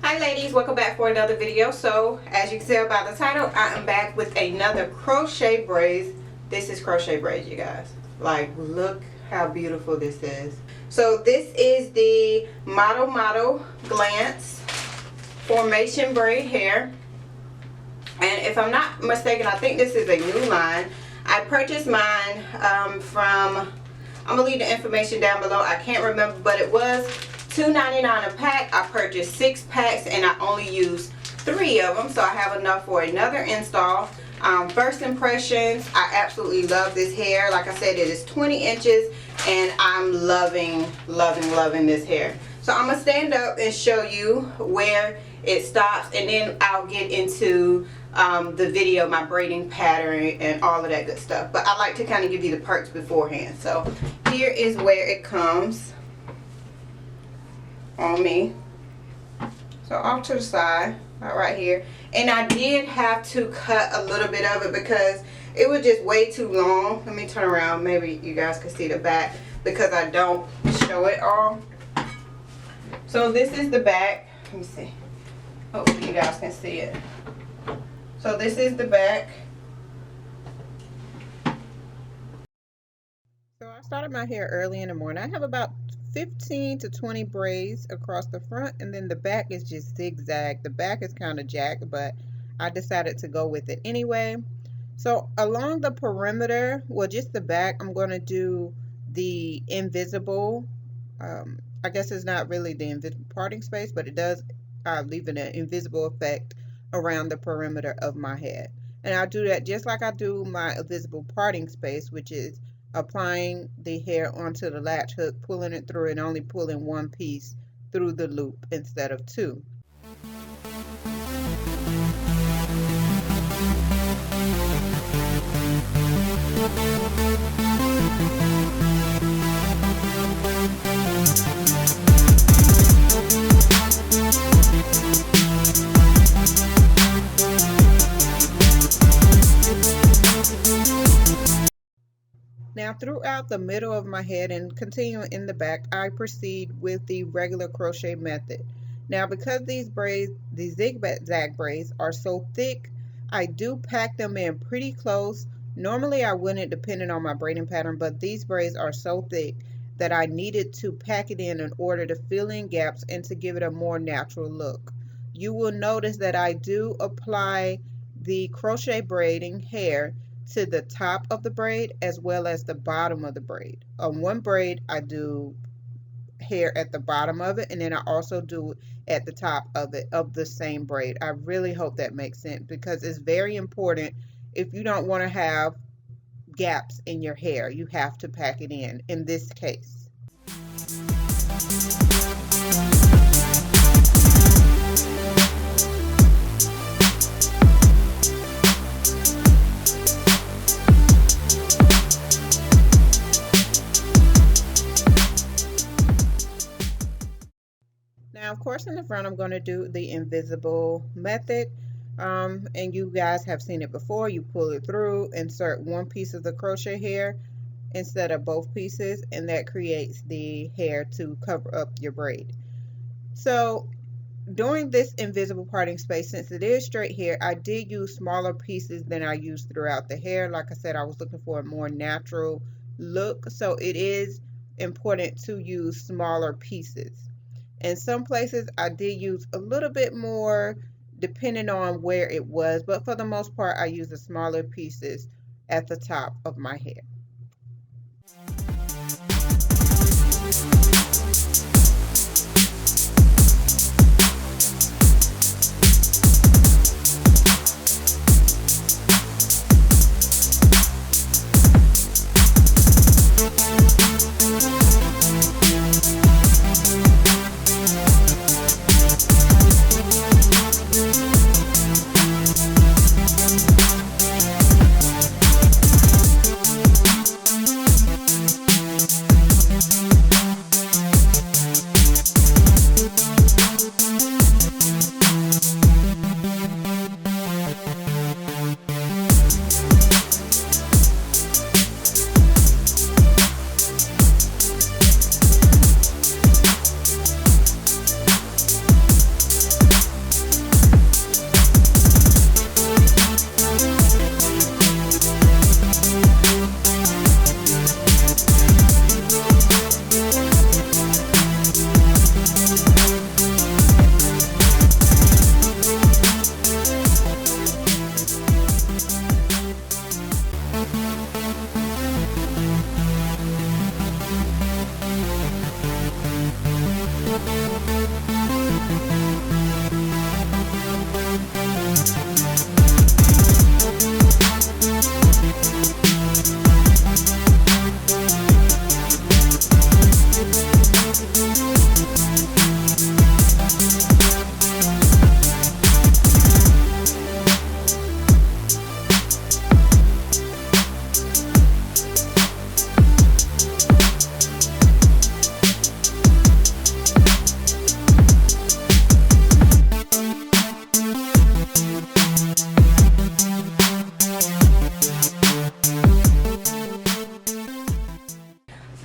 Hi ladies, welcome back for another video. So as you can tell by the title, I am back with another crochet braids. This is crochet braids, you guys. Like, look how beautiful this is. So this is the Model Glance formation braid hair, and if I'm not mistaken, I think this is a new line. I purchased mine from, I'm gonna leave the information down below. I can't remember, but it was $2.99 a pack. I purchased 6 packs and I only used 3 of them, so I have enough for another install. First impressions, I absolutely love this hair. Like I said, it is 20 inches and I'm loving this hair. So I'm gonna stand up and show you where it stops, and then I'll get into the video, my braiding pattern and all of that good stuff. But I like to kind of give you the perks beforehand. So here is where it comes on me. So off to the side, right here. And I did have to cut a little bit of it because it was just way too long. Let me turn around, maybe you guys can see the back because I don't show it all. So this is the back. Let me see. Hopefully you guys can see it. So this is the back. So I started my hair early in the morning. I have about 15 to 20 braids across the front, and then the back is just zigzag. The back is kind of jacked, but I decided to go with it anyway. So along the perimeter, well, just the back, I'm going to do the invisible, I guess it's not really the invisible parting space, but it does leave an invisible effect around the perimeter of my head. And I'll do that just like I do my invisible parting space, which is applying the hair onto the latch hook, pulling it through, and only pulling one piece through the loop instead of 2. Now throughout the middle of my head and continuing in the back, I proceed with the regular crochet method. Now because these braids, these zigzag braids are so thick, I do pack them in pretty close. Normally I wouldn't, depending on my braiding pattern, but these braids are so thick that I needed to pack it in order to fill in gaps and to give it a more natural look. You will notice that I do apply the crochet braiding hair to the top of the braid as well as the bottom of the braid. On one braid I do hair at the bottom of it, and then I also do it at the top of it, of the same braid. I really hope that makes sense because it's very important. If you don't want to have gaps in your hair, you have to pack it in this case. Now, of course, in the front, I'm going to do the invisible method. And you guys have seen it before. You pull it through, insert one piece of the crochet hair instead of both pieces, and that creates the hair to cover up your braid. So during this invisible parting space, since it is straight hair, I did use smaller pieces than I used throughout the hair. Like I said, I was looking for a more natural look, so it is important to use smaller pieces. In some places I did use a little bit more depending on where it was, but for the most part I use the smaller pieces at the top of my hair.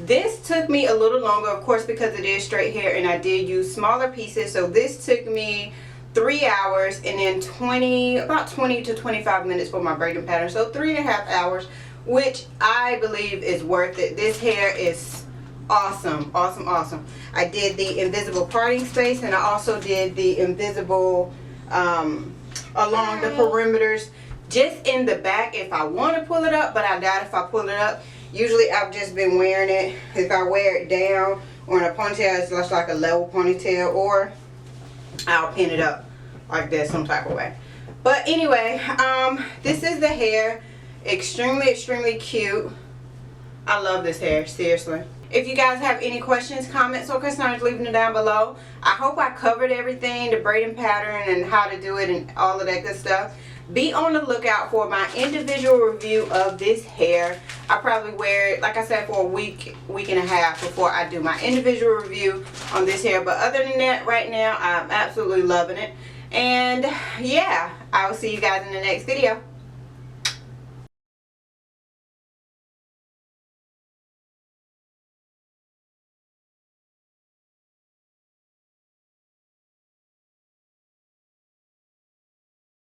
This took me a little longer, of course, because it is straight hair and I did use smaller pieces. So this took me 3 hours, and then about 20 to 25 minutes for my braiding pattern. So 3.5 hours, which I believe is worth it. This hair is awesome, awesome, awesome. I did the invisible parting space, and I also did the invisible along the perimeters, just in the back if I want to pull it up, but I doubt if I pull it up. Usually I've just been wearing it, if I wear it down or in a ponytail, it's just like a level ponytail, or I'll pin it up like this some type of way. But anyway, this is the hair. Extremely cute. I love this hair, seriously. If you guys have any questions, comments, or concerns, leave them down below. I hope I covered everything, the braiding pattern and how to do it and all of that good stuff. Be on the lookout for my individual review of this hair. I probably wear it, like I said, for a week and a half before I do my individual review on this hair. But other than that, right now, I'm absolutely loving it. And yeah, I will see you guys in the next video.